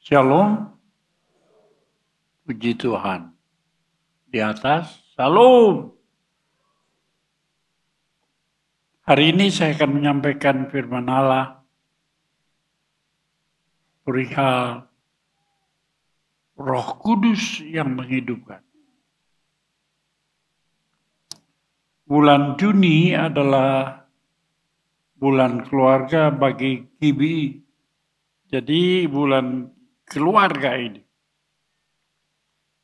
Shalom, puji Tuhan. Di atas, Shalom. Hari ini saya akan menyampaikan firman Allah perihal Roh Kudus yang menghidupkan. Bulan Juni adalah bulan keluarga bagi GBI. Jadi bulan keluarga ini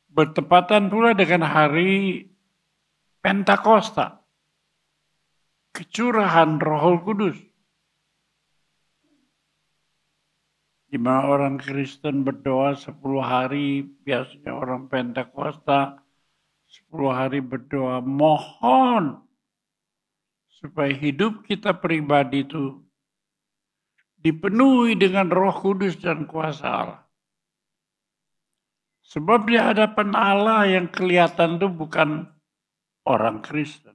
bertepatan pula dengan hari Pentakosta, kecurahan Roh Kudus. Di mana orang Kristen berdoa 10 hari, biasanya orang Pentakosta 10 hari berdoa, mohon supaya hidup kita pribadi itu dipenuhi dengan Roh Kudus dan kuasa Allah. Sebab di hadapan Allah yang kelihatan itu bukan orang Kristen.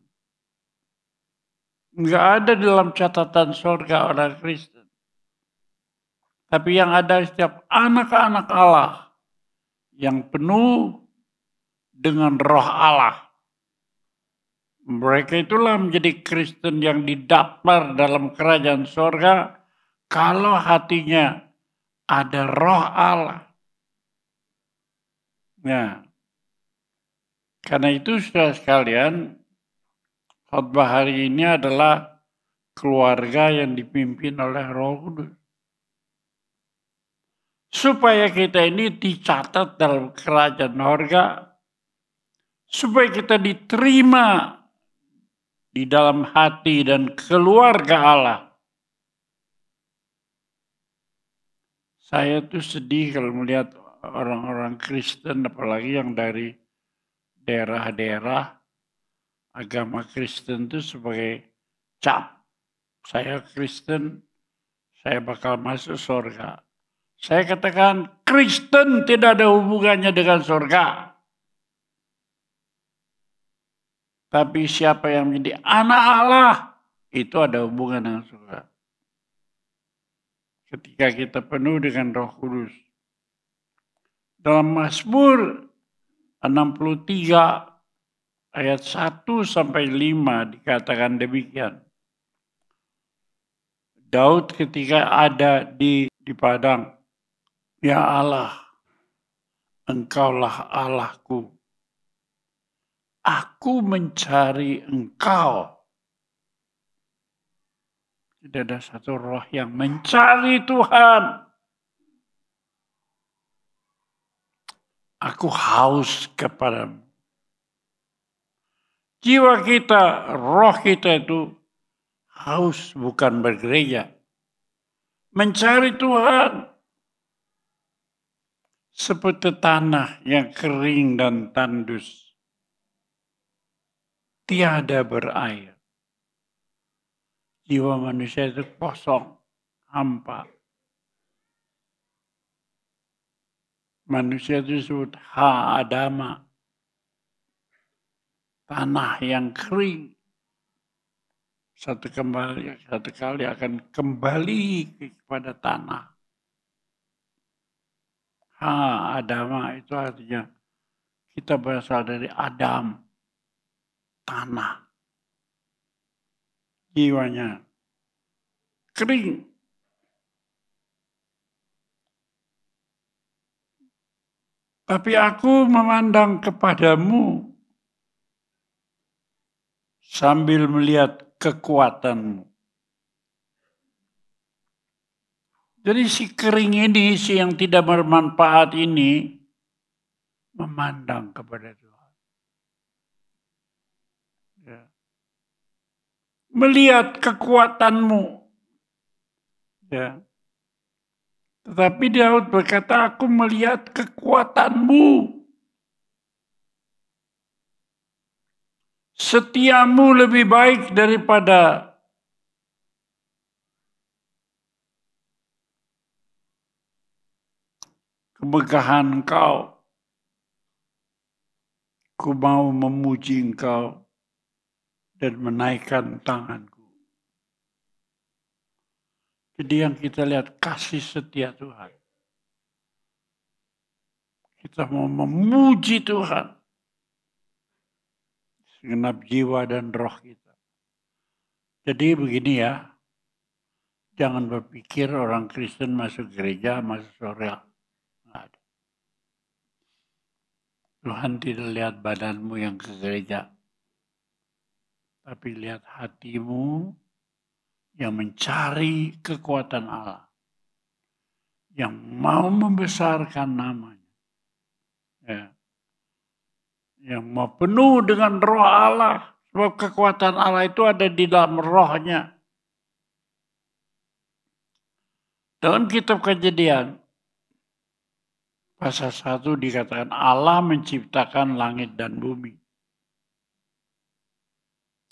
Enggak ada dalam catatan surga orang Kristen. Tapi yang ada setiap anak-anak Allah yang penuh dengan Roh Allah. Mereka itulah menjadi Kristen yang didaftar dalam kerajaan surga kalau hatinya ada Roh Allah. Nah, karena itu saudara sekalian, khotbah hari ini adalah keluarga yang dipimpin oleh Roh Kudus. Supaya kita ini dicatat dalam kerajaan surga, supaya kita diterima di dalam hati dan keluarga Allah. Saya tuh sedih kalau melihat orang-orang Kristen, apalagi yang dari daerah-daerah agama Kristen itu sebagai cap. Saya Kristen, saya bakal masuk surga. Saya katakan Kristen tidak ada hubungannya dengan surga. Tapi siapa yang menjadi anak Allah, itu ada hubungan dengan surga. Ketika kita penuh dengan Roh Kudus. Dalam Mazmur 63 ayat 1 sampai 5 dikatakan demikian. Daud ketika ada di padang, ya Allah, Engkaulah Allahku. Aku mencari Engkau. Tidak ada satu roh yang mencari Tuhan. Aku haus kepadamu. Jiwa kita, roh kita itu haus, bukan bergereja. Mencari Tuhan. Seperti tanah yang kering dan tandus. Tiada berair. Jiwa manusia itu kosong, hampa. Manusia itu disebut ha-adama. Tanah yang kering. Satu kali akan kembali kepada tanah. Ha-adama itu artinya kita berasal dari Adam. Tanah. Jiwanya kering. Tapi aku memandang kepadamu sambil melihat kekuatanmu. Jadi si kering ini, si yang tidak bermanfaat ini, memandang kepada Tuhan. Ya. Melihat kekuatanmu. Ya. Tetapi Daud berkata, aku melihat kekuatanmu. Setiamu lebih baik daripada kemegahan Engkau. Ku mau memuji Engkau dan menaikkan tanganku. Jadi yang kita lihat kasih setia Tuhan. kita mau memuji Tuhan. Segenap jiwa dan roh kita. Jadi begini ya, jangan berpikir orang Kristen masuk gereja, masuk surga. Nggak ada. Tuhan tidak lihat badanmu yang ke gereja. Tapi lihat hatimu yang mencari kekuatan Allah. Yang mau membesarkan namanya. Ya. Yang mau penuh dengan roh Allah. Sebab kekuatan Allah itu ada di dalam rohnya. Dalam kitab Kejadian, pasal 1 dikatakan Allah menciptakan langit dan bumi.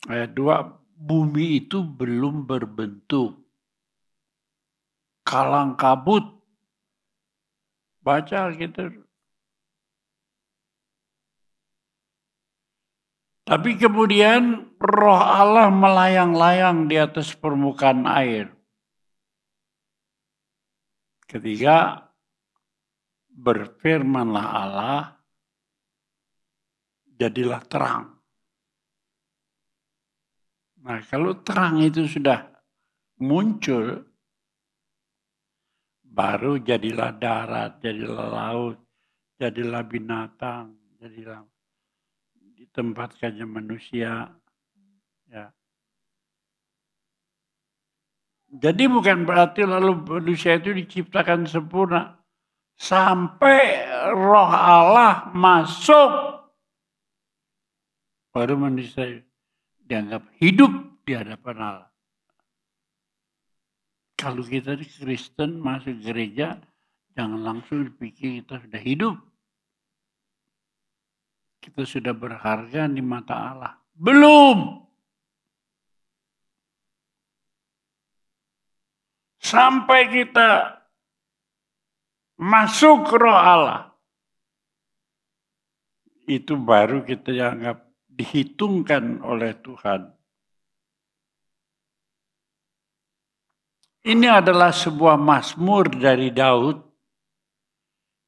Ayat 2, bumi itu belum berbentuk. Kalang kabut. Baca gitu. Tapi kemudian roh Allah melayang-layang di atas permukaan air. Ketiga, berfirmanlah Allah, jadilah terang. Nah, kalau terang itu sudah muncul, baru jadilah darat, jadilah laut, jadilah binatang, jadilah ditempatkannya manusia. Ya. Jadi bukan berarti lalu manusia itu diciptakan sempurna. Sampai roh Allah masuk, baru manusia dianggap hidup di hadapan Allah. Kalau kita di Kristen masuk gereja, jangan langsung dipikir kita sudah hidup. Kita sudah berharga di mata Allah. Belum. Sampai kita masuk roh Allah. Itu baru kita dianggap dihitungkan oleh Tuhan. Ini adalah sebuah mazmur dari Daud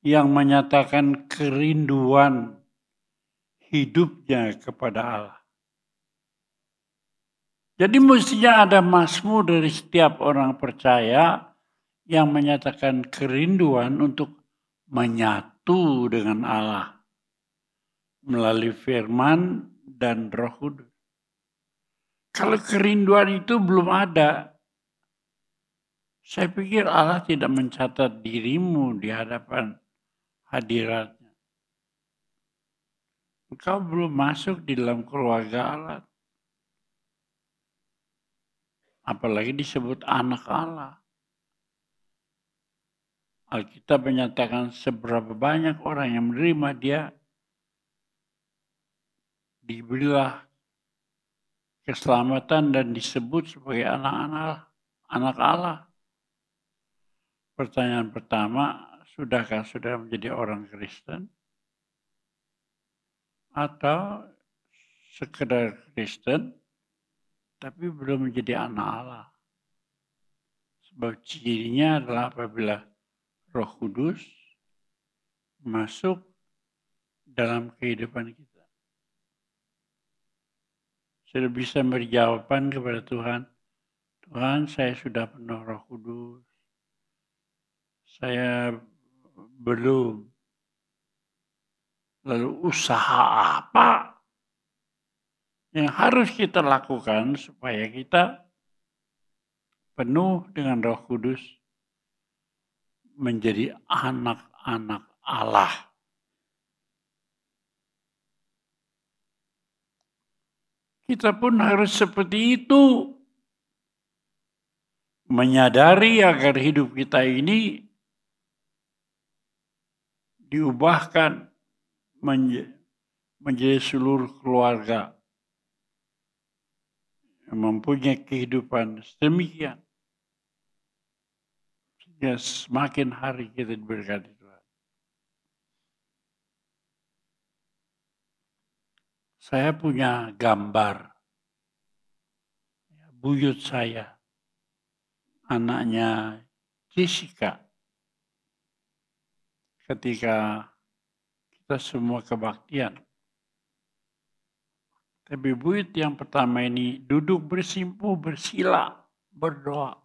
yang menyatakan kerinduan hidupnya kepada Allah. Jadi mestinya ada mazmur dari setiap orang percaya yang menyatakan kerinduan untuk menyatu dengan Allah melalui firman dan Roh Kudus. Kalau kerinduan itu belum ada, saya pikir Allah tidak mencatat dirimu di hadapan hadiratnya. Engkau belum masuk di dalam keluarga Allah. Apalagi disebut anak Allah. Alkitab menyatakan seberapa banyak orang yang menerima dia, diberilah keselamatan dan disebut sebagai anak Allah. Pertanyaan pertama, sudahkah sudah menjadi orang Kristen? Atau sekedar Kristen, tapi belum menjadi anak Allah? Sebab cirinya adalah apabila Roh Kudus masuk dalam kehidupan kita. Saya bisa beri jawaban kepada Tuhan. Tuhan, saya sudah penuh Roh Kudus. Saya belum. Lalu usaha apa yang harus kita lakukan supaya kita penuh dengan Roh Kudus menjadi anak-anak Allah? Kita pun harus seperti itu. Menyadari agar hidup kita ini diubahkan menjadi seluruh keluarga yang mempunyai kehidupan sedemikian. Sehingga semakin hari kita diberkati Tuhan. Saya punya gambar buyut saya, anaknya Jessica, ketika kita semua kebaktian. Tapi buyut yang pertama ini duduk bersimpuh, bersila, berdoa.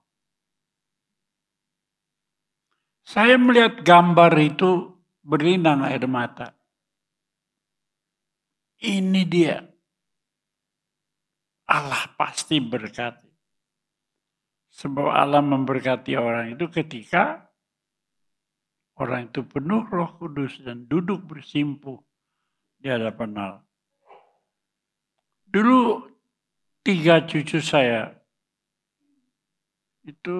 Saya melihat gambar itu berlinang air mata. Ini dia. Allah pasti berkati. Sebab Allah memberkati orang itu ketika orang itu penuh Roh Kudus dan duduk bersimpuh di hadapan Allah. Dulu 3 cucu saya itu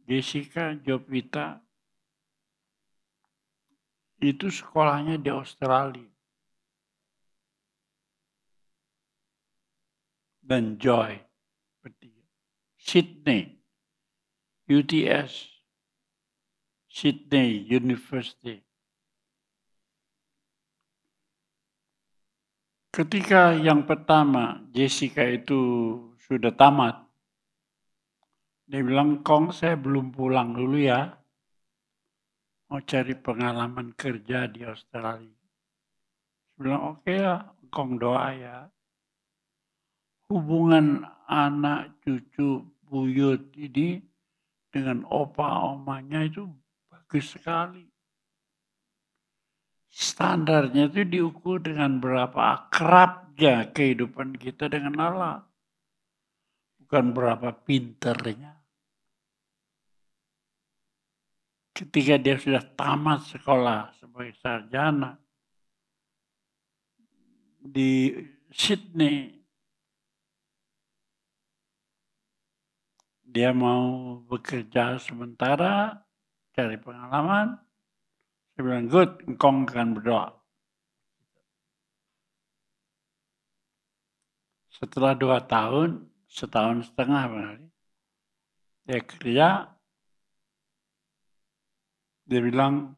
Jessica, Jovita, itu sekolahnya di Australia. Dan Joy, Sydney, UTS, Sydney University. Ketika yang pertama Jessica itu sudah tamat, dia bilang, "Kong, saya belum pulang dulu ya. Mau cari pengalaman kerja di Australia." Saya bilang, "Oke ya, Kong doa ya." Hubungan anak cucu buyut ini dengan opa omanya itu bagus sekali. Standarnya itu diukur dengan berapa akrabnya kehidupan kita dengan Allah. Bukan berapa pinternya. Ketika dia sudah tamat sekolah sebagai sarjana di Sydney, dia mau bekerja sementara, cari pengalaman. Saya bilang, "Good, engkau akan berdoa." Setelah 2 tahun, 1,5 tahun, dia kerja, dia bilang,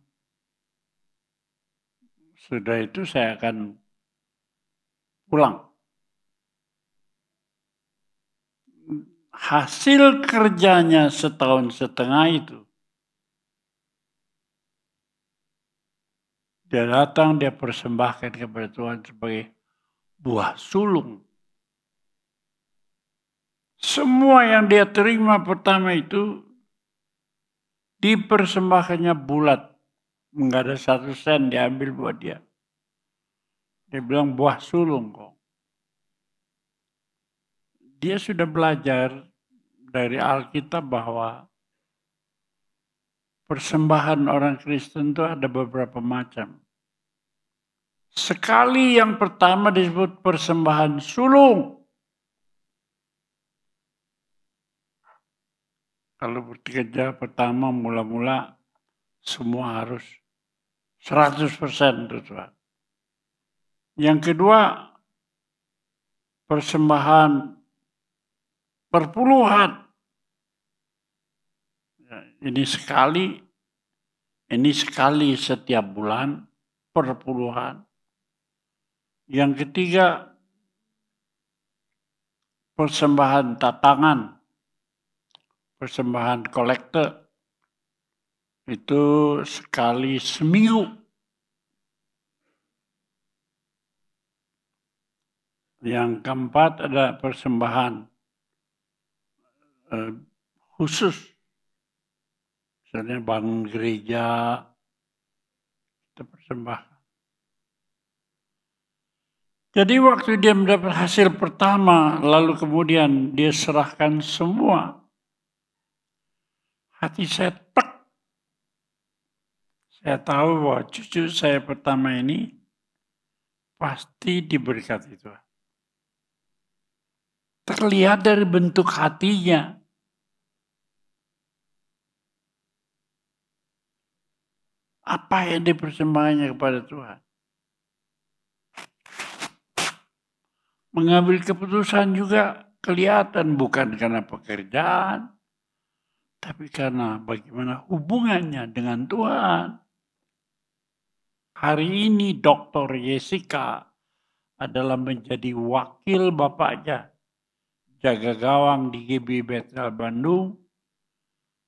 "Sudah itu saya akan pulang." Hasil kerjanya 1,5 tahun itu, dia datang, dia persembahkan kepada Tuhan sebagai buah sulung. Semua yang dia terima pertama itu dipersembahkannya bulat. Enggak ada 1 sen diambil buat dia. Dia bilang buah sulung kok. Dia sudah belajar dari Alkitab bahwa persembahan orang Kristen itu ada beberapa macam. Sekali yang pertama disebut persembahan sulung. Kalau bekerja pertama mula-mula semua harus 100% untuk Tuhan. Yang kedua, persembahan perpuluhan. Ini sekali setiap bulan, perpuluhan. Yang ketiga, persembahan tatangan, persembahan kolekte. Itu sekali seminggu. Yang keempat ada persembahan khusus. Misalnya bangun gereja, kita persembahkan. Jadi waktu dia mendapat hasil pertama, lalu kemudian dia serahkan semua, hati saya tek. Saya tahu bahwa cucu saya pertama ini pasti diberkati Tuhan. Terlihat dari bentuk hatinya. Apa yang dipersembahkannya kepada Tuhan. Mengambil keputusan juga kelihatan bukan karena pekerjaan, tapi karena bagaimana hubungannya dengan Tuhan. Hari ini Dr. Jessica adalah menjadi wakil bapaknya, jaga gawang di GB Bethel Bandung,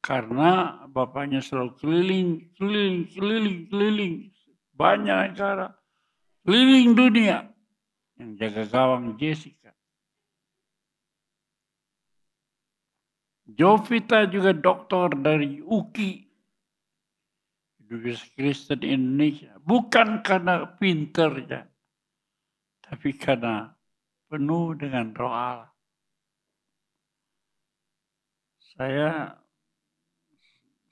karena bapaknya selalu keliling, banyak negara, keliling dunia yang jaga gawang Jessica. Jovita juga doktor dari UKI, Universitas Kristen Indonesia. Bukan karena pinternya, tapi karena penuh dengan Roh Allah. Saya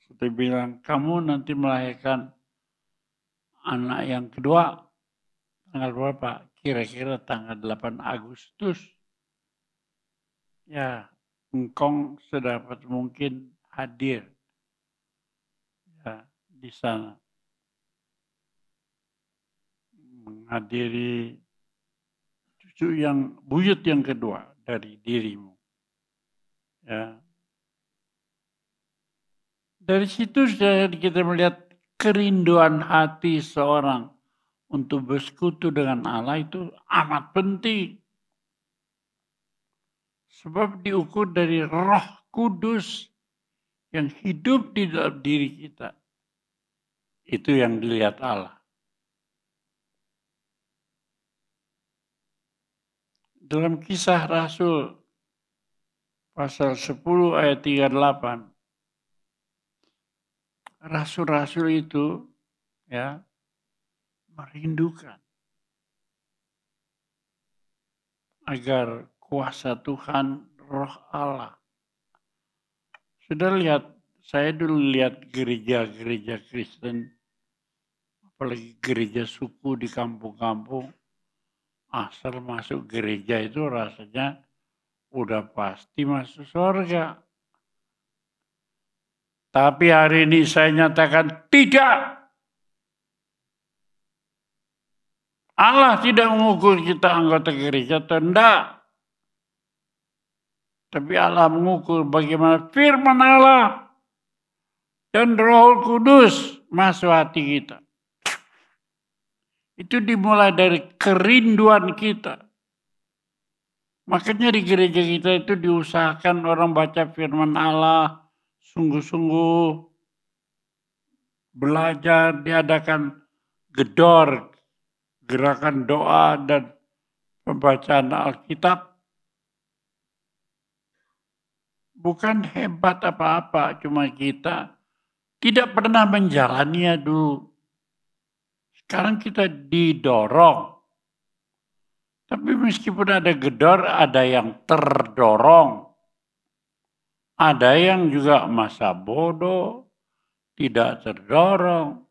sudah bilang, kamu nanti melahirkan anak yang kedua, tanggal berapa? Kira-kira tanggal 8 Agustus. Ya, engkong sedapat mungkin hadir ya, di sana. Menghadiri cucu yang buyut yang kedua dari dirimu. Ya. Dari situ kita melihat kerinduan hati seorang untuk bersekutu dengan Allah itu amat penting. Sebab diukur dari Roh Kudus yang hidup di dalam diri kita. Itu yang dilihat Allah. Dalam Kisah Rasul pasal 10 ayat 38, rasul-rasul itu ya merindukan agar kuasa Tuhan, Roh Allah. Sudah lihat, saya dulu lihat gereja-gereja Kristen, apalagi gereja suku di kampung-kampung, asal masuk gereja itu rasanya udah pasti masuk surga. Tapi hari ini saya nyatakan tidak. Allah tidak mengukur kita anggota gereja atau enggak. Tapi Allah mengukur bagaimana firman Allah dan Roh Kudus masuk hati kita. Itu dimulai dari kerinduan kita. Makanya di gereja kita itu diusahakan orang baca firman Allah sungguh-sungguh, belajar, diadakan gedor, gerakan doa dan pembacaan Alkitab. Bukan hebat apa-apa, cuma kita tidak pernah menjalaninya dulu. Sekarang kita didorong. Tapi meskipun ada gedor, ada yang terdorong. Ada yang juga masa bodoh, tidak terdorong.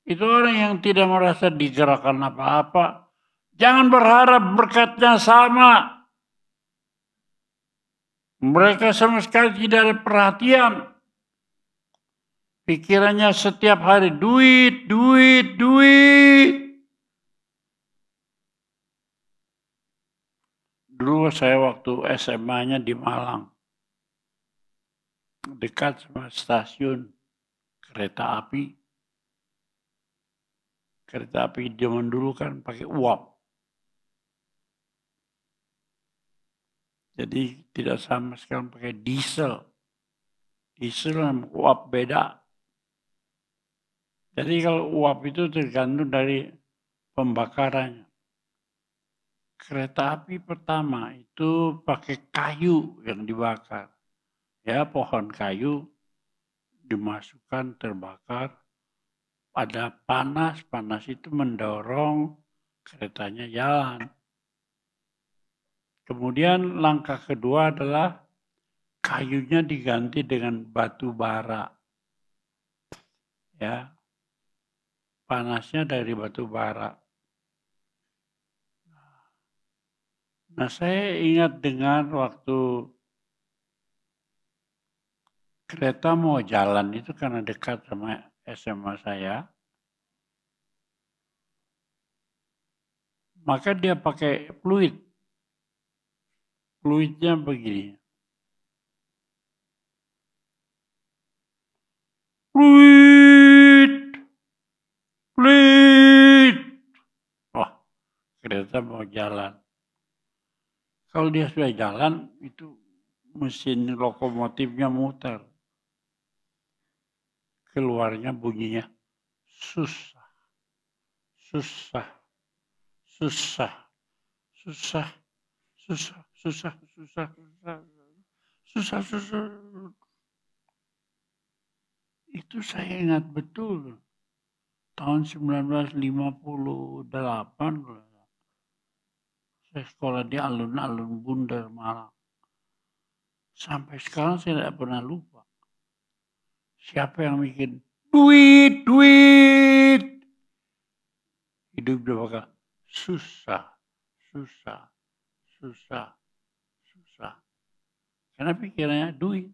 Itu orang yang tidak merasa digerakkan apa-apa. Jangan berharap berkatnya sama. Mereka sama sekali tidak ada perhatian. Pikirannya setiap hari duit, duit, duit. Dulu saya waktu SMA-nya di Malang. Dekat sama stasiun kereta api. Kereta api zaman dulu kan pakai uap. Jadi tidak sama sekali pakai diesel. Diesel dan uap beda. Jadi kalau uap itu tergantung dari pembakarannya. Kereta api pertama itu pakai kayu yang dibakar. Ya, pohon kayu dimasukkan terbakar. Ada panas, panas itu mendorong keretanya jalan. Kemudian langkah kedua adalah kayunya diganti dengan batu bara. Ya, panasnya dari batu bara. Nah, saya ingat dengan waktu kereta mau jalan itu karena dekat sama SMA saya. Maka dia pakai fluid. Fluidnya begini. Fluid. Fluid. Wah, kereta mau jalan. Kalau dia sudah jalan, itu mesin lokomotifnya muter. Keluarnya bunyinya susah. susah, susah, susah, susah, susah, susah, susah, susah. Itu saya ingat betul. Tahun 1958, saya sekolah di alun-alun Bundar, Malang. Sampai sekarang saya tidak pernah lupa. Siapa yang bikin duit, duit? Hidup dia bakal susah, susah, susah, susah. Karena pikirannya duit.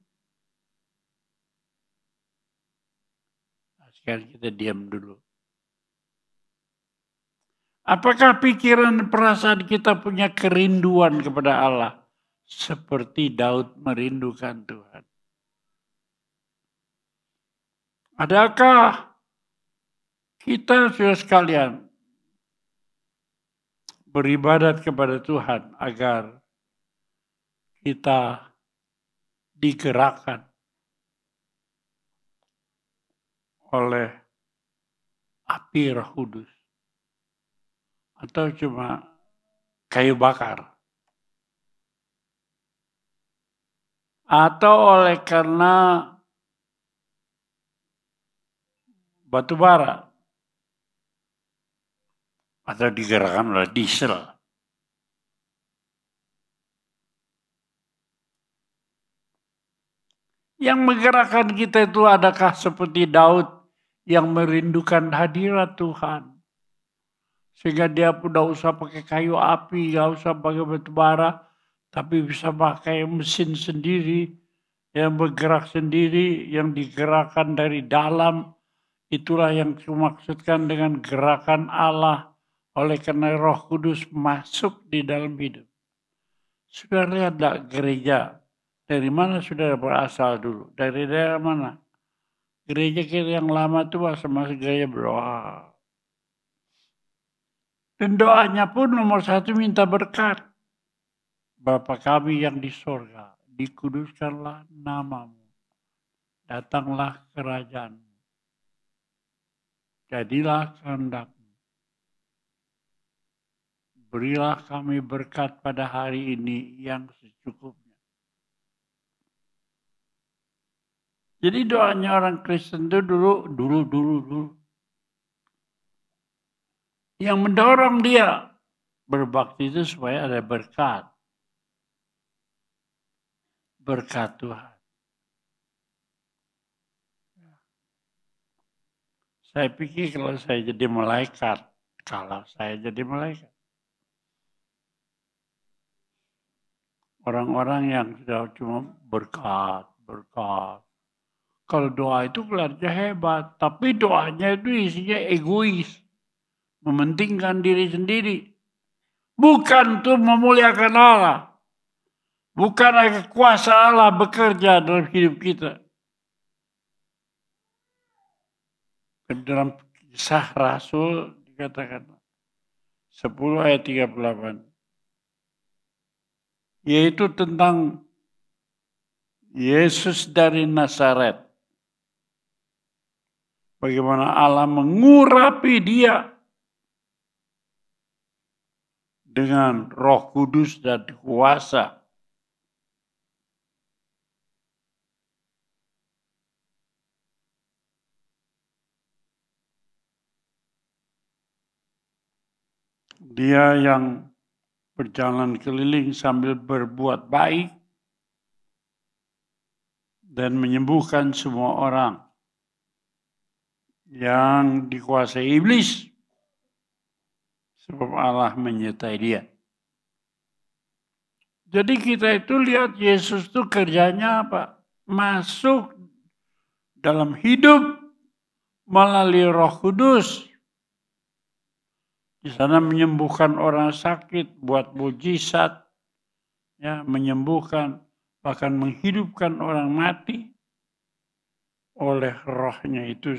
Nah, sekarang kita diam dulu. Apakah pikiran perasaan kita punya kerinduan kepada Allah? Seperti Daud merindukan Tuhan. Adakah kita sudah sekalian beribadat kepada Tuhan agar kita digerakkan oleh api Roh Kudus? Atau cuma kayu bakar? Atau oleh karena batu bara? Atau digerakkan oleh diesel? Yang menggerakkan kita itu adakah seperti Daud yang merindukan hadirat Tuhan? Sehingga dia pun tidak usah pakai kayu api, tidak usah pakai batu bara, tapi bisa pakai mesin sendiri, yang bergerak sendiri, yang digerakkan dari dalam. Itulah yang dimaksudkan dengan gerakan Allah oleh karena Roh Kudus masuk di dalam hidup. Sudah lihat tak gereja? Dari mana sudah berasal dulu? Dari daerah mana? Gereja kita yang lama itu masih gereja berdoa. Dan doanya pun nomor satu minta berkat. Bapa kami yang di sorga, dikuduskanlah namamu. Datanglah kerajaanmu. Jadilah kehendakmu. Berilah kami berkat pada hari ini yang secukupnya. Jadi doanya orang Kristen itu dulu. Yang mendorong dia berbakti itu supaya ada berkat. Berkat Tuhan. Saya pikir kalau saya jadi malaikat, orang-orang yang sudah cuma berkat. Kalau doa itu kelihatannya hebat, tapi doanya itu isinya egois. Mementingkan diri sendiri. Bukan untuk memuliakan Allah. Bukan agar kuasa Allah bekerja dalam hidup kita. Dalam Kisah Rasul dikatakan 10 ayat 38. Yaitu tentang Yesus dari Nazaret. Bagaimana Allah mengurapi dia dengan Roh Kudus dan kuasa. Dia yang berjalan keliling sambil berbuat baik dan menyembuhkan semua orang yang dikuasai iblis. Sebab Allah menyertai dia. Jadi kita itu lihat Yesus itu kerjanya apa? Masuk dalam hidup melalui Roh Kudus. Di sana menyembuhkan orang sakit, buat mujizat, ya, menyembuhkan, bahkan menghidupkan orang mati oleh rohnya itu.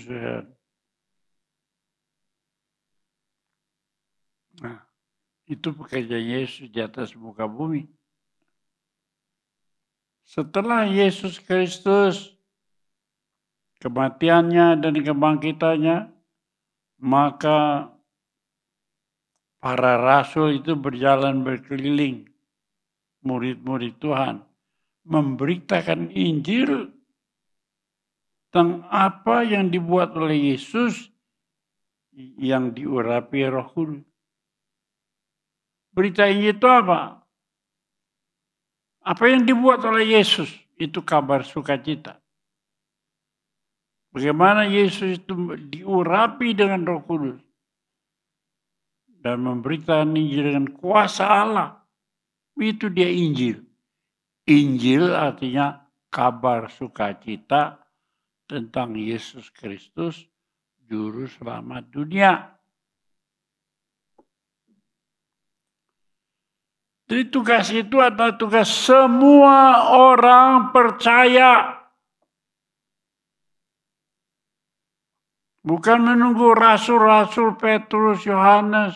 Nah, itu pekerjaan Yesus di atas muka bumi. Setelah Yesus Kristus, kematiannya dan kebangkitannya, maka Para rasul itu berjalan berkeliling, murid-murid Tuhan, memberitakan Injil tentang apa yang dibuat oleh Yesus yang diurapi Roh Kudus. Berita Injil itu apa? Apa yang dibuat oleh Yesus itu kabar sukacita. Bagaimana Yesus itu diurapi dengan Roh Kudus dan memberitakan Injil dengan kuasa Allah. Itu dia Injil. Injil artinya kabar sukacita tentang Yesus Kristus, Juru Selamat dunia. Jadi tugas itu adalah tugas semua orang percaya. Bukan menunggu rasul-rasul Petrus, Yohanes.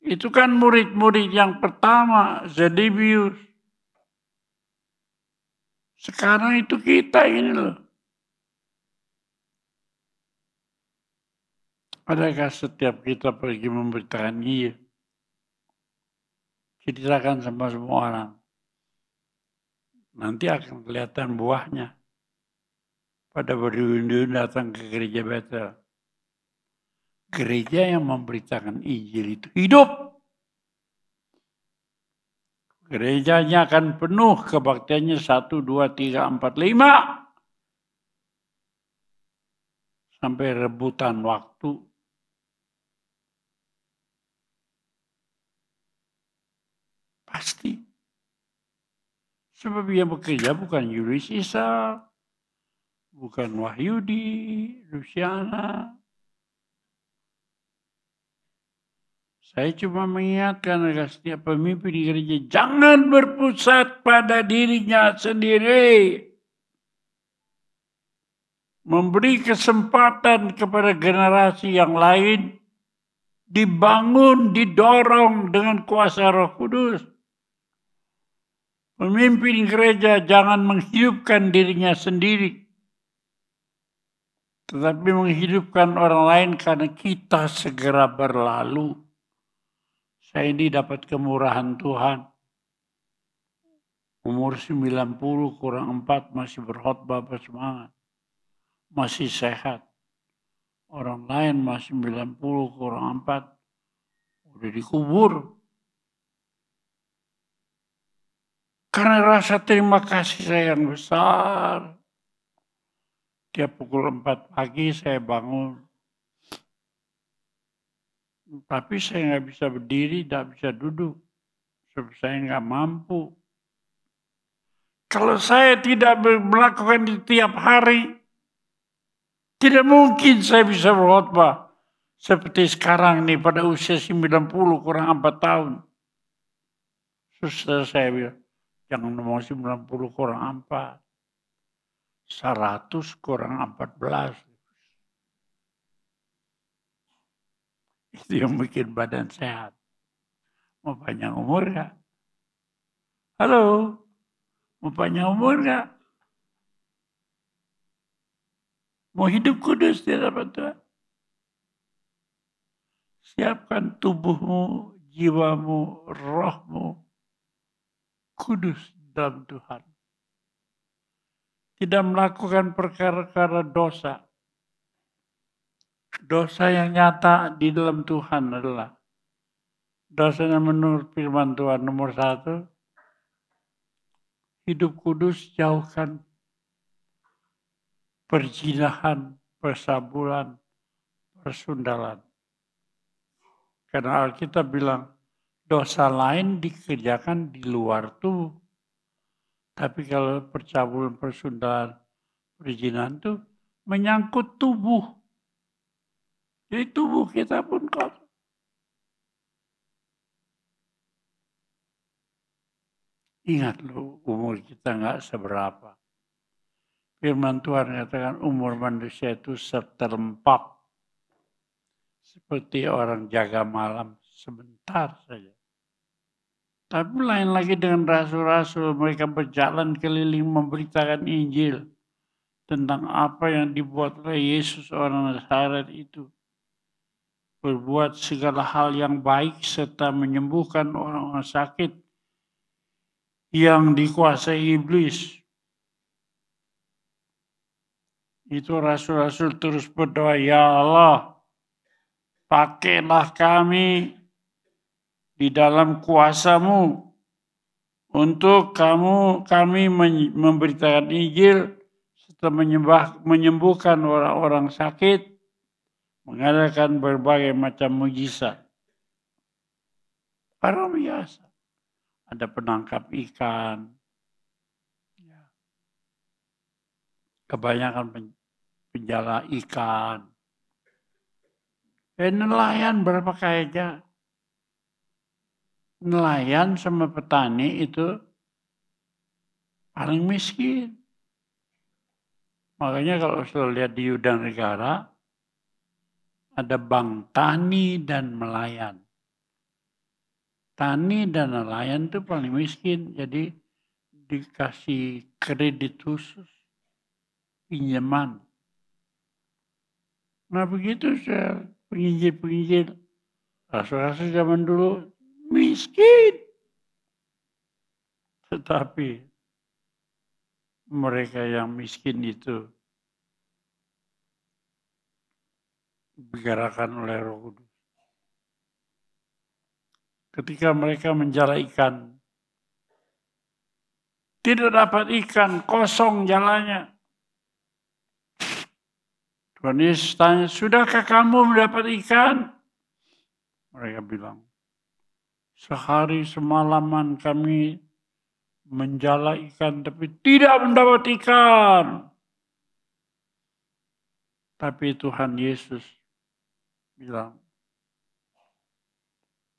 Itu kan murid-murid yang pertama, Zebedeus. Sekarang itu kita ini loh. Adakah setiap kita pergi memberitakan Injil? Ceritakan sama semua orang. Nanti akan kelihatan buahnya. Pada berduyun-duyun datang ke gereja Betel. Gereja yang memberitakan Injil itu hidup. Gerejanya akan penuh kebaktiannya 1, 2, 3, 4, 5. Sampai rebutan waktu. Pasti. Sebab yang bekerja bukan Julius Isa, bukan Wahyudi, Luciana. Saya cuma mengingatkan agar setiap pemimpin di gereja jangan berpusat pada dirinya sendiri. Memberi kesempatan kepada generasi yang lain dibangun, didorong dengan kuasa Roh Kudus. Pemimpin gereja jangan menghidupkan dirinya sendiri, tetapi menghidupkan orang lain karena kita segera berlalu. Saya ini dapat kemurahan Tuhan. Umur 90 kurang 4 masih berkhotbah bersemangat. Masih sehat. Orang lain masih 90 kurang 4 udah dikubur. Karena rasa terima kasih saya yang besar. Tiap pukul 4 pagi saya bangun. Tapi saya nggak bisa berdiri, nggak bisa duduk. Sebab saya nggak mampu. Kalau saya tidak melakukan itu tiap hari, tidak mungkin saya bisa berkhotbah. Seperti sekarang nih pada usia 90 kurang 4 tahun. Susah saya bilang, jangan ngomong 90 kurang 4. 100 kurang 14. Itu yang bikin badan sehat. Mau panjang umur gak? Halo? Mau panjang umur gak? Mau hidup kudus di hadapan Tuhan? Siapkan tubuhmu, jiwamu, rohmu kudus dalam Tuhan. Tidak melakukan perkara-perkara dosa. Dosa yang nyata di dalam Tuhan adalah dosa yang menurut firman Tuhan nomor 1. Hidup kudus, jauhkan perzinahan, persabulan, persundalan. Karena Alkitab bilang dosa lain dikerjakan di luar tubuh. Tapi kalau percabulan, persundalan, perzinahan itu menyangkut tubuh. Jadi tubuh kita pun kotor. Ingat loh, umur kita nggak seberapa. Firman Tuhan katakan umur manusia itu seterempak. Seperti orang jaga malam sebentar saja. Tapi lain lagi dengan rasul-rasul, mereka berjalan keliling memberitakan Injil tentang apa yang dibuat oleh Yesus orang Nazaret itu. berbuat segala hal yang baik serta menyembuhkan orang-orang sakit yang dikuasai iblis. Itu rasul-rasul terus berdoa, ya Allah, pakailah kami di dalam kuasa-Mu untuk kami memberitakan Injil serta menyembuhkan orang-orang sakit, mengadakan berbagai macam mujizat. Orang biasa. Ada penangkap ikan. Kebanyakan penjala ikan. Nelayan berapa kayaknya? Nelayan sama petani itu paling miskin. Makanya kalau sudah lihat di Yudan Negara, ada bank tani dan nelayan. Tani dan nelayan itu paling miskin, jadi dikasih kredit khusus, pinjaman. Nah begitu saya penginjil-penginjil, rasul-rasul zaman dulu miskin. Tetapi mereka yang miskin itu digerakkan oleh Roh Kudus. Ketika mereka menjala ikan, tidak dapat ikan, kosong jalannya. Tuhan Yesus tanya, sudahkah kamu mendapat ikan? Mereka bilang, sehari semalaman kami menjala ikan tapi tidak mendapat ikan. Tapi Tuhan Yesus bilang,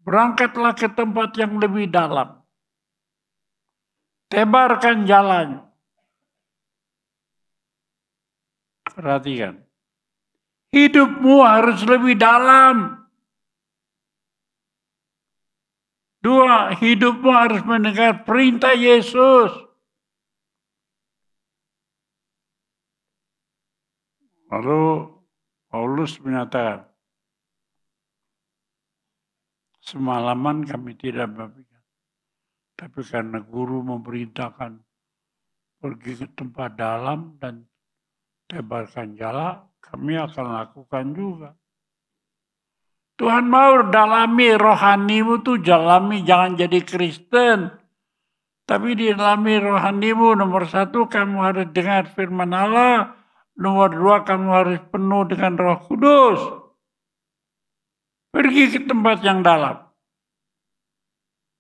berangkatlah ke tempat yang lebih dalam. Tebarkan jalan. Perhatikan. Hidupmu harus lebih dalam. 2, hidupmu harus mendengar perintah Yesus. Lalu Paulus menyatakan, semalaman kami tidak berpikir. Tapi karena guru memerintahkan pergi ke tempat dalam dan tebarkan jala, kami akan lakukan juga. Tuhan mau dalami rohanimu tuh, jangan jadi Kristen. Tapi di dalami rohanimu, nomor 1 kamu harus dengar firman Allah. Nomor 2 kamu harus penuh dengan Roh Kudus. Pergi ke tempat yang dalam.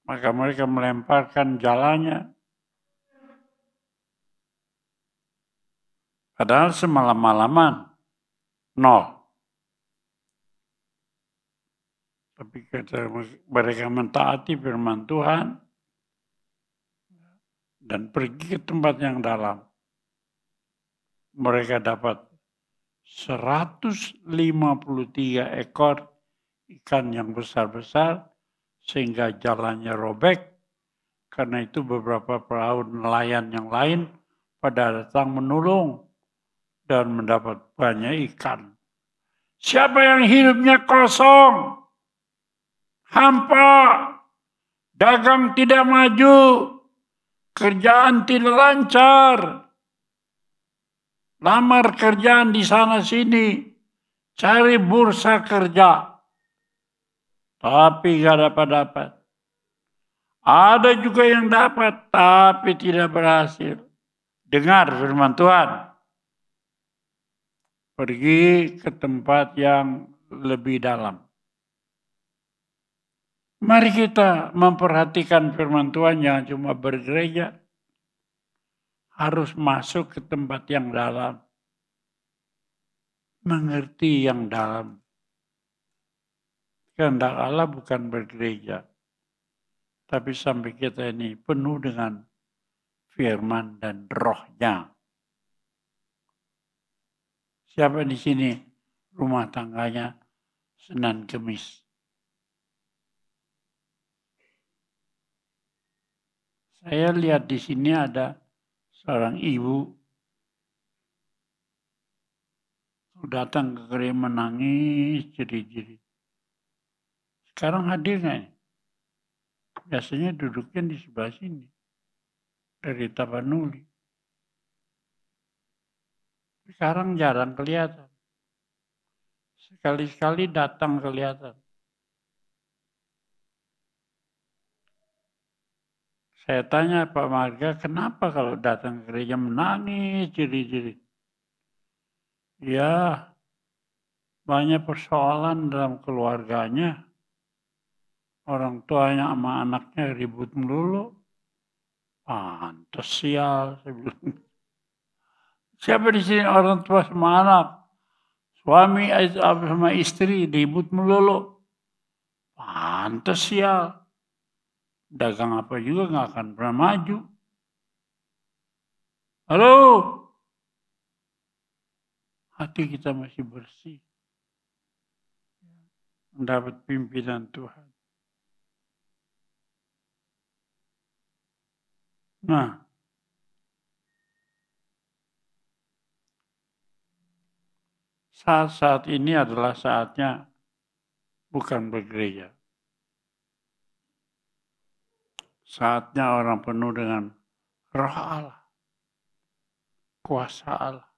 Maka mereka melemparkan jalannya. Padahal semalam-malaman 0. Tapi mereka mentaati firman Tuhan dan pergi ke tempat yang dalam. Mereka dapat 153 ekor ikan yang besar-besar sehingga jalannya robek. Karena itu beberapa perahu nelayan yang lain pada datang menolong dan mendapat banyak ikan. Siapa yang hidupnya kosong, hampa, dagang tidak maju, kerjaan tidak lancar, lamar kerjaan di sana sini, cari bursa kerja, tapi gak dapat. Ada juga yang dapat, tapi tidak berhasil. Dengar firman Tuhan. Pergi ke tempat yang lebih dalam. Mari kita memperhatikan firman Tuhan, jangan cuma bergereja. Harus masuk ke tempat yang dalam. Mengerti yang dalam. Kehendak Allah bukan bergereja. Tapi sampai kita ini penuh dengan firman dan rohnya. Siapa di sini rumah tangganya Senin Kemis? Saya lihat di sini ada seorang ibu datang ke gereja menangis jerit-jerit. Sekarang hadir nggak nih? Biasanya duduknya di sebelah sini. Dari Tapanuli. Sekarang jarang kelihatan. Sekali-sekali datang kelihatan. Saya tanya Pak Marga, kenapa kalau datang ke gereja menangis jerit-jerit? Ya, banyak persoalan dalam keluarganya. Orang tuanya sama anaknya ribut melulu. Pantes sial, saya bilang. Siapa di sini orang tua sama anak? Suami sama istri ribut melulu. Pantes sial. Dagang apa juga nggak akan pernah maju. Halo? Hati kita masih bersih. Mendapat pimpinan Tuhan. Nah, saat-saat ini adalah saatnya bukan bergereja. Saatnya orang penuh dengan roh Allah. Kuasa Allah.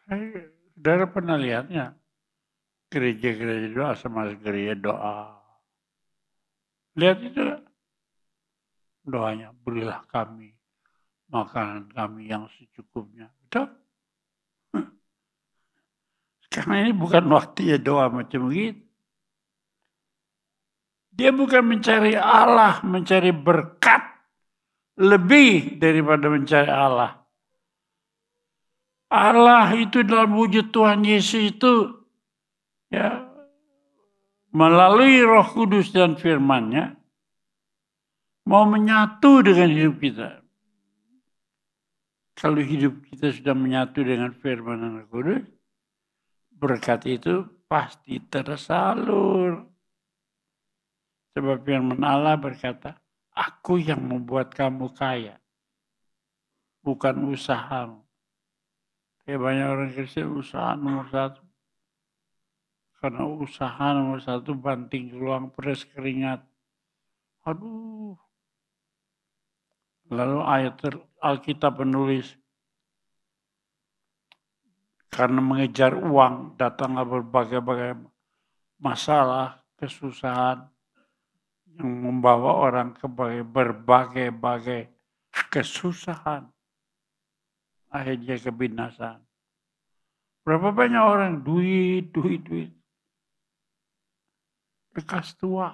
Saudara pernah lihatnya? Gereja-gereja doa sama gereja doa. Lihat itu. Doanya, berilah kami makanan kami yang secukupnya. Betul? Karena ini bukan waktunya doa macam begitu. Dia bukan mencari Allah, mencari berkat lebih daripada mencari Allah. Allah itu dalam wujud Tuhan Yesus itu ya melalui Roh Kudus dan firman-Nya mau menyatu dengan hidup kita. Kalau hidup kita sudah menyatu dengan firman dan Roh Kudus, berkat itu pasti tersalur. Sebab firman Allah berkata, aku yang membuat kamu kaya, bukan usahamu. Kayak banyak orang Kristen usaha nomor satu. Karena usaha nomor satu banting tulang, peres keringat. Aduh. Lalu ayat Alkitab menulis, karena mengejar uang, datanglah berbagai-bagai masalah, kesusahan, yang membawa orang ke berbagai-bagai kesusahan. Akhirnya kebinasaan. Berapa banyak orang duit. Lekas tua.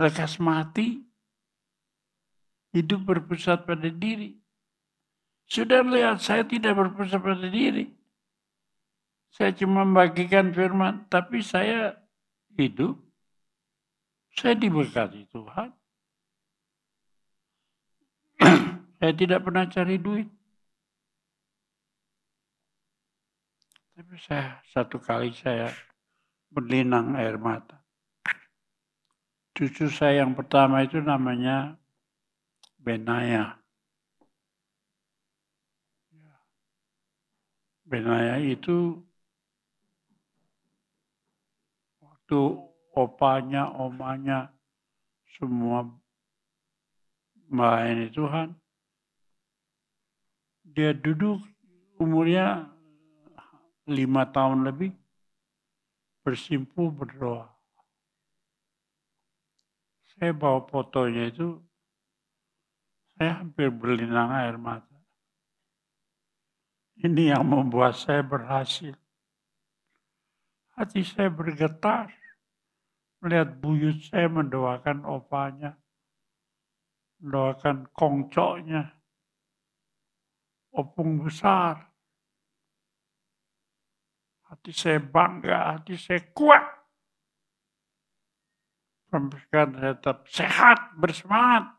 Lekas mati. Hidup berpusat pada diri. Sudah lihat, saya tidak berpusat pada diri. Saya cuma membagikan firman, tapi saya hidup. Saya diberkati Tuhan. Saya tidak pernah cari duit. Tapi satu kali saya berlinang air mata. Cucu saya yang pertama itu namanya Benaya. Benaya itu waktu opanya, omanya, semua melayani Tuhan. Dia duduk umurnya 5 tahun lebih, bersimpuh berdoa. Saya bawa fotonya itu, saya hampir berlinang air mata. Ini yang membuat saya berhasil. Hati saya bergetar melihat buyut saya mendoakan opanya, mendoakan kongcoknya, opung besar. Hati saya bangga, hati saya kuat. Sampai sekarang saya tetap sehat, bersemangat.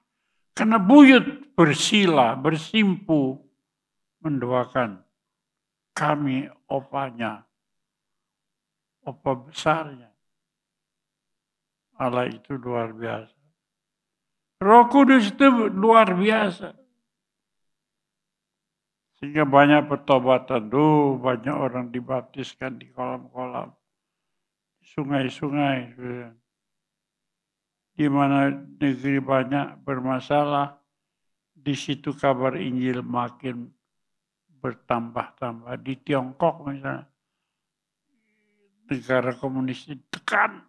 Karena buyut bersila, bersimpu, mendoakan kami opanya, opa besarnya. Allah itu luar biasa. Roh Kudus itu luar biasa. Sehingga banyak pertobatan. Banyak orang dibaptiskan di kolam-kolam, sungai-sungai. Di mana negeri banyak bermasalah, di situ kabar Injil makin bertambah-tambah. Di Tiongkok misalnya, negara komunis ditekan,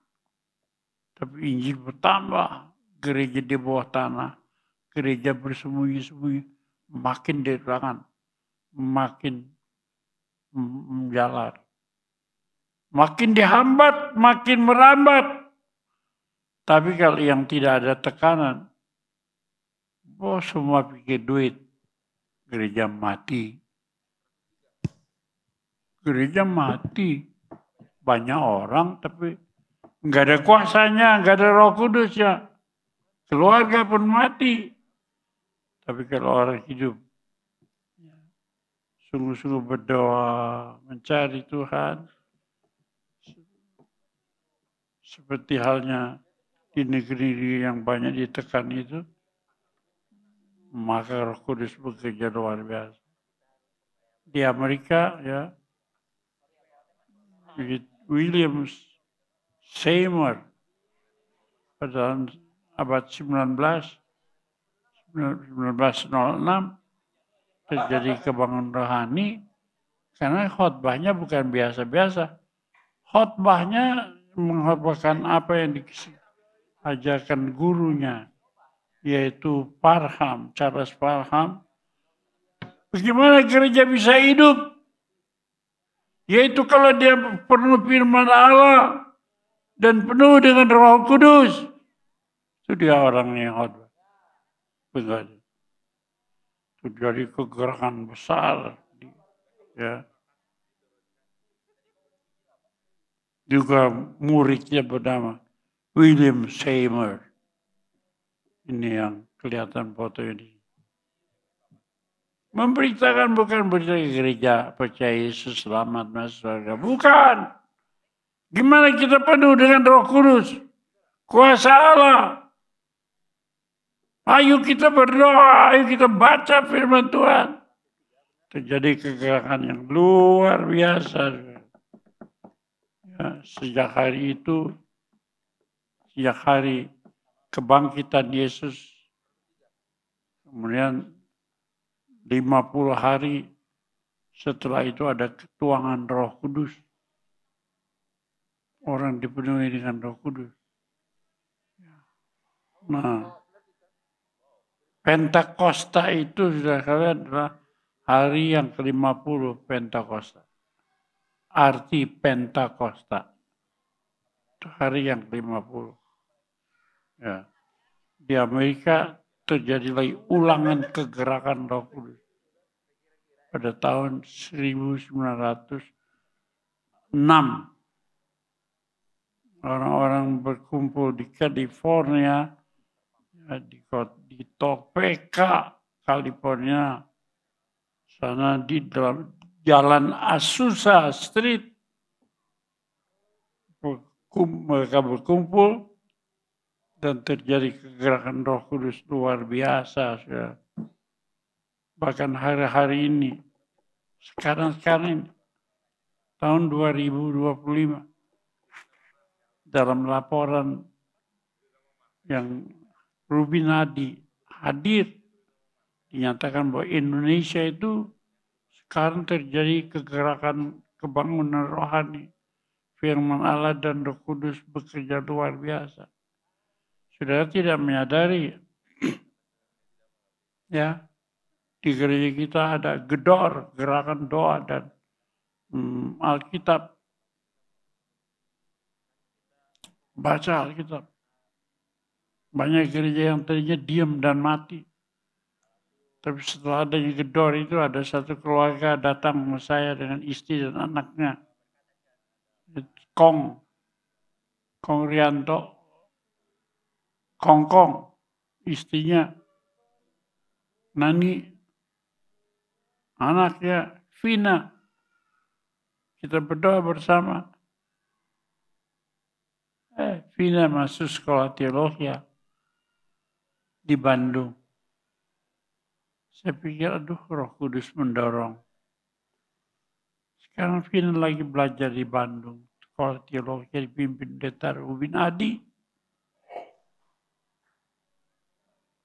tapi Injil bertambah. Gereja di bawah tanah, gereja bersembunyi-sembunyi, makin ditekan, makin menjalar. Makin dihambat, makin merambat. Tapi kalau yang tidak ada tekanan, semua pikir duit, gereja mati. Gereja mati. Banyak orang tapi nggak ada kuasanya, nggak ada Roh Kudus ya. Keluarga pun mati. Tapi kalau orang hidup, sungguh-sungguh berdoa, mencari Tuhan, seperti halnya di negeri yang banyak ditekan itu, maka Roh Kudus bekerja luar biasa. Di Amerika ya, William Seymour pada abad 1906 terjadi kebangunan rohani karena khotbahnya bukan biasa-biasa. Khotbahnya mengkhotbahkan apa yang diajarkan gurunya, yaitu Parham, Charles Parham. Bagaimana gereja bisa hidup? Yaitu kalau dia penuh firman Allah dan penuh dengan Roh Kudus. Itu dia orang yang khotbah. Begitu. Itu jadi kegerakan besar. Ya. Juga muridnya bernama William Seymour. Ini yang kelihatan foto ini. Memberitakan bukan berita gereja percaya Yesus selamat masuk surga. Bukan. Gimana kita penuh dengan Roh Kudus? Kuasa Allah. Ayo kita berdoa, ayo kita baca firman Tuhan. Terjadi kegerakan yang luar biasa. Ya, sejak hari itu, sejak hari kebangkitan Yesus, kemudian 50 hari setelah itu ada ketuangan Roh Kudus. Orang dipenuhi dengan Roh Kudus. Nah, Pentakosta itu sudah kalian adalah hari yang ke-50 Pentakosta. Arti Pentakosta. Itu hari yang ke-50. Ya. Di Amerika terjadi lagi ulangan kegerakan Roh Kudus. Pada tahun 1906. Orang-orang berkumpul di California, di Topeka, California, sana di dalam jalan Azusa Street, mereka berkumpul dan terjadi kegerakan Roh Kudus luar biasa. Bahkan hari-hari ini, sekarang ini, tahun 2025, dalam laporan yang Rubinadi hadir, dinyatakan bahwa Indonesia itu sekarang terjadi kegerakan kebangunan rohani. Firman Allah dan Roh Kudus bekerja luar biasa. Saudara tidak menyadari, ya, di gereja kita ada gedor, gerakan doa dan Alkitab. Baca Alkitab. Banyak gereja yang tadinya diam dan mati. Tapi setelah adanya gedor itu ada satu keluarga datang ke saya dengan istri dan anaknya. Kong Rianto, Kong, istrinya Nani, anaknya Vina. Kita berdoa bersama. Vina masuk sekolah teologi di Bandung. Saya pikir, aduh, Roh Kudus mendorong. Sekarang Vina lagi belajar di Bandung. Sekolah teologi dipimpin Pendeta Rubin Adi.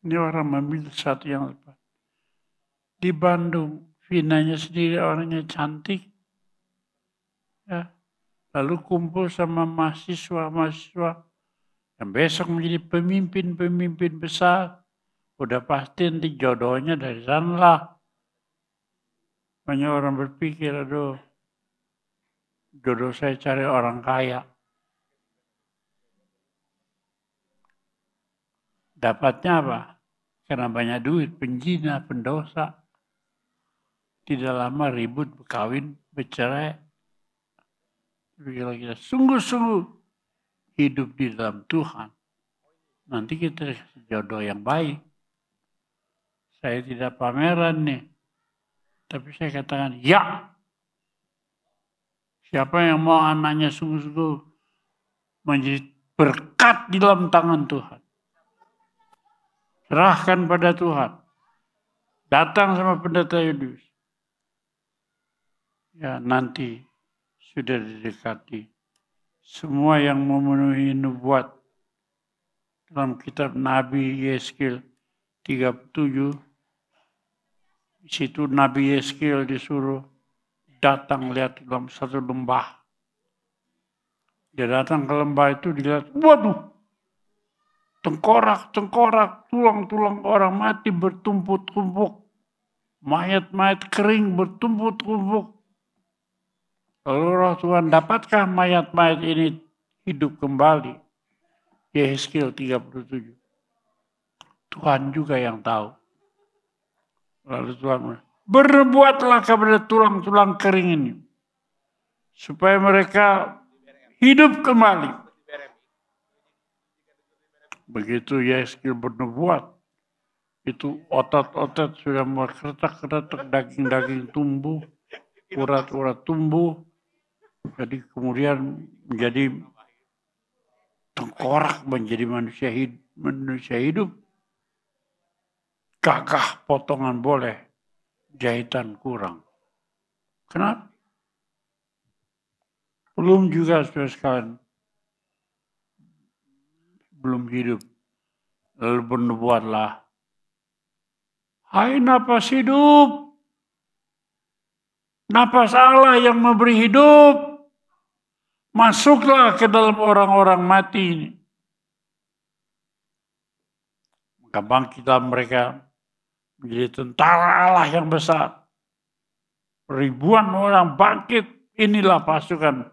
Ini orang memilih satu yang tepat. Di Bandung, Vinanya sendiri orangnya cantik. Ya. Lalu kumpul sama mahasiswa-mahasiswa yang besok menjadi pemimpin-pemimpin besar. Udah pasti nanti jodohnya dari sana lah. Banyak orang berpikir, aduh, jodoh saya cari orang kaya. Dapatnya apa? Karena banyak duit, penjina, pendosa. Tidak lama ribut, berkawin, bercerai. Tapi kalau kita sungguh-sungguh hidup di dalam Tuhan, nanti kita dikasih jodoh yang baik. Saya tidak pameran nih, tapi saya katakan, ya. Siapa yang mau anaknya sungguh-sungguh menjadi berkat di dalam tangan Tuhan. Serahkan pada Tuhan. Datang sama Pendeta Yudius. Ya nanti sudah didekati. Semua yang memenuhi nubuat dalam kitab Nabi Yeskel 37. Di situ Nabi Yeskel disuruh datang lihat dalam satu lembah. Dia datang ke lembah itu dilihat, waduh, tengkorak, tulang-tulang orang mati bertumpuk-tumpuk. Mayat-mayat kering bertumpuk-tumpuk. Lalu Roh Tuhan, dapatkah mayat-mayat ini hidup kembali? Yeskel 37. Tuhan juga yang tahu. Lalu Tuhan, berbuatlah kepada tulang-tulang kering ini. Supaya mereka hidup kembali. Begitu Yeskel bernubuat, itu otot-otot sudah mulai keretak-keretak, daging-daging tumbuh, urat-urat tumbuh. Jadi kemudian menjadi tengkorak, menjadi manusia hidup. Gagah potongan boleh, jahitan kurang. Kenapa? Belum juga saudara sekalian, belum hidup. Lalu bernubuatlah, hai napas hidup, napas Allah yang memberi hidup, masuklah ke dalam orang-orang mati ini. Maka bangkitlah mereka menjadi tentara Allah yang besar. Ribuan orang bangkit, inilah pasukan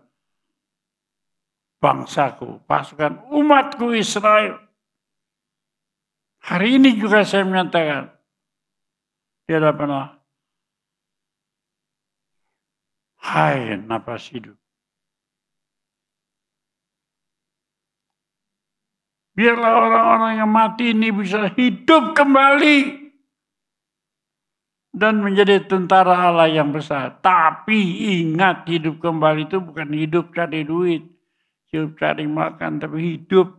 bangsaku, pasukan umatku Israel. Hari ini juga saya menyatakan, di hadapan Allah, hai napas hidup. Biarlah orang-orang yang mati ini bisa hidup kembali. Dan menjadi tentara Allah yang besar. Tapi ingat, hidup kembali itu bukan hidup cari duit. Hidup cari makan, tapi hidup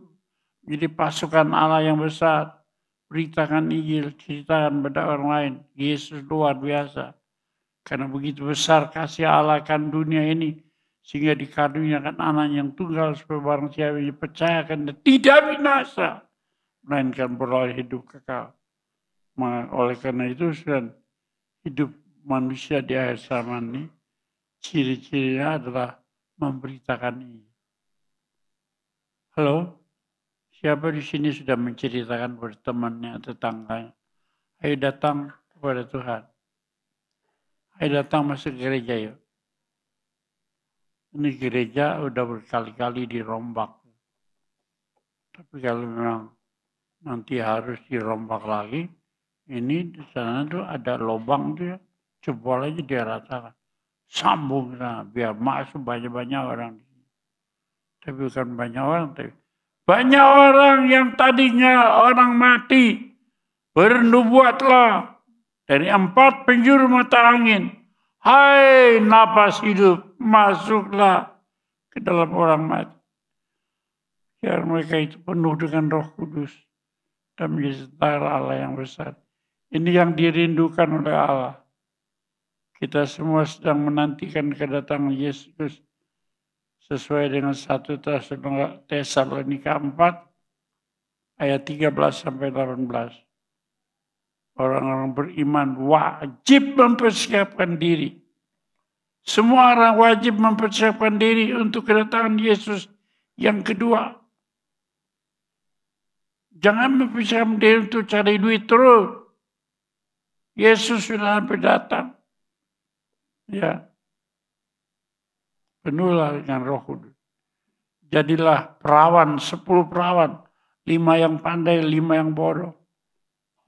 jadi pasukan Allah yang besar. Beritakan Injil, ceritakan pada orang lain. Yesus luar biasa. Karena begitu besar kasih Allah akan dunia ini. Sehingga dikaruniakan anak yang tunggal supaya barang siapa yang dipercayakan dan tidak binasa. Melainkan beroleh hidup kekal. Oleh karena itu, hidup manusia di akhir zaman ini, ciri-cirinya adalah memberitakan ini. Halo, siapa di sini sudah menceritakan kepada temannya, tetangganya? Ayo datang kepada Tuhan. Ayo datang masuk gereja yuk. Ini gereja udah berkali-kali dirombak. Tapi kalau memang nanti harus dirombak lagi, ini di sana tuh ada lubang tuh ya, jebol aja dia ratakan. Sambung sana, biar masuk banyak-banyak orang. Tapi bukan banyak orang, tapi banyak orang yang tadinya orang mati. Bernubuatlah dari 4 penjuru mata angin. Hai napas hidup, masuklah ke dalam orang mati. Biar mereka itu penuh dengan Roh Kudus dan menjadi tentara Allah yang besar. Ini yang dirindukan oleh Allah. Kita semua sedang menantikan kedatangan Yesus sesuai dengan 1 Tesalonika 4 ayat 13 sampai 18. Orang-orang beriman wajib mempersiapkan diri. Semua orang wajib mempersiapkan diri untuk kedatangan Yesus yang kedua. Jangan mempersiapkan diri untuk cari duit terus. Yesus sudah hampir datang. Ya. Penuhlah dengan Roh Kudus. Jadilah perawan, 10 perawan. 5 yang pandai, 5 yang bodoh.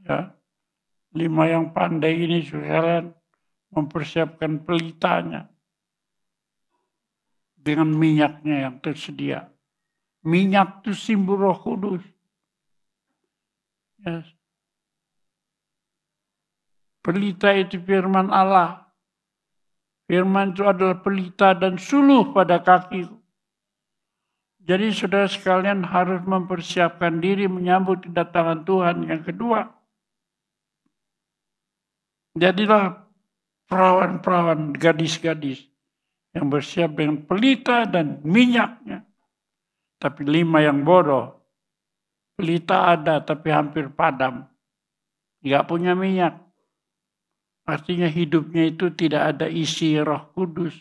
Ya. 5 yang pandai ini sekalian mempersiapkan pelitanya dengan minyaknya yang tersedia. Minyak itu simbol Roh Kudus. Yes. Pelita itu firman Allah. Firman itu adalah pelita dan suluh pada kakiku. Jadi saudara sekalian harus mempersiapkan diri menyambut kedatangan Tuhan yang kedua. Jadilah perawan-perawan, gadis-gadis yang bersiap dengan pelita dan minyaknya. Tapi 5 yang bodoh. Pelita ada tapi hampir padam. Nggak punya minyak. Artinya hidupnya itu tidak ada isi Roh Kudus.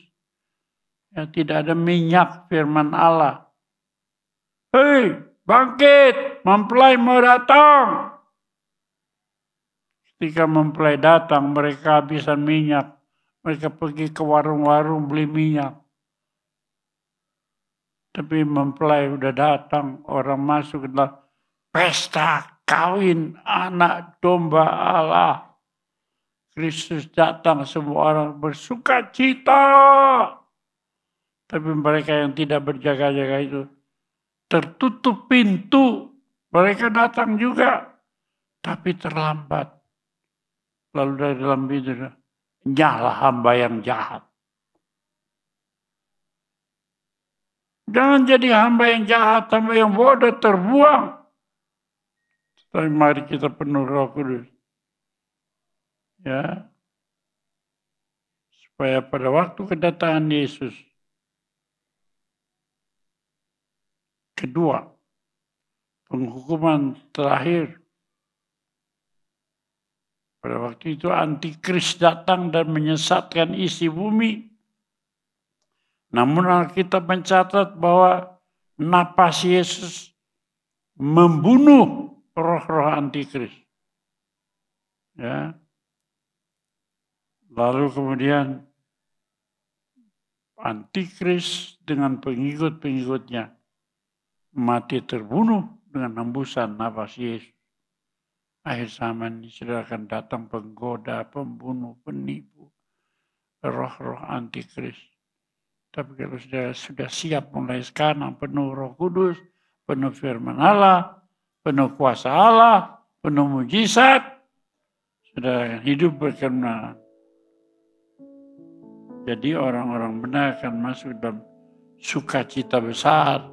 Ya, tidak ada minyak firman Allah. Hei, bangkit, mempelai mau datang. Ketika mempelai datang, mereka habisan minyak. Mereka pergi ke warung-warung beli minyak. Tapi mempelai udah datang, orang masuk ke dalam pesta kawin anak domba Allah. Kristus datang, semua orang bersuka cita. Tapi mereka yang tidak berjaga-jaga itu tertutup pintu. Mereka datang juga, tapi terlambat. Lalu dari dalam pintu, nyala hamba yang jahat. Jangan jadi hamba yang jahat, hamba yang bodoh terbuang. Tapi mari kita penuh Roh Kudus. Ya, supaya pada waktu kedatangan Yesus kedua, penghukuman terakhir, pada waktu itu antikris datang dan menyesatkan isi bumi. Namun Alkitab mencatat bahwa napas Yesus membunuh roh-roh antikris. Ya. Lalu kemudian antikris dengan pengikut-pengikutnya mati terbunuh dengan hembusan nafas Yesus. Akhir zaman ini sudah akan datang penggoda, pembunuh, penipu, roh-roh antikris. Tapi kalau sudah siap mulai sekarang, penuh Roh Kudus, penuh firman Allah, penuh kuasa Allah, penuh mujizat, sudah hidup berkenan. Jadi orang-orang benar akan masuk dalam sukacita besar.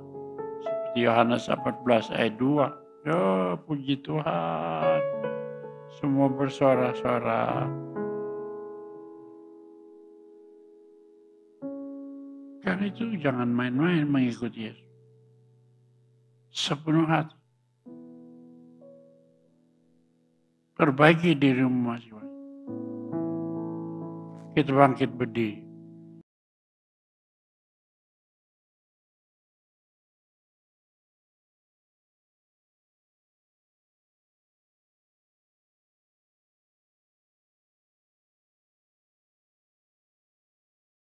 Seperti Yohanes 14 ayat 2. Ya puji Tuhan. Semua bersorak-sorak. Karena itu jangan main-main mengikuti Yesus. Sepenuh hati. Perbaiki dirimu masing-masing. Kita bangkit berdiri.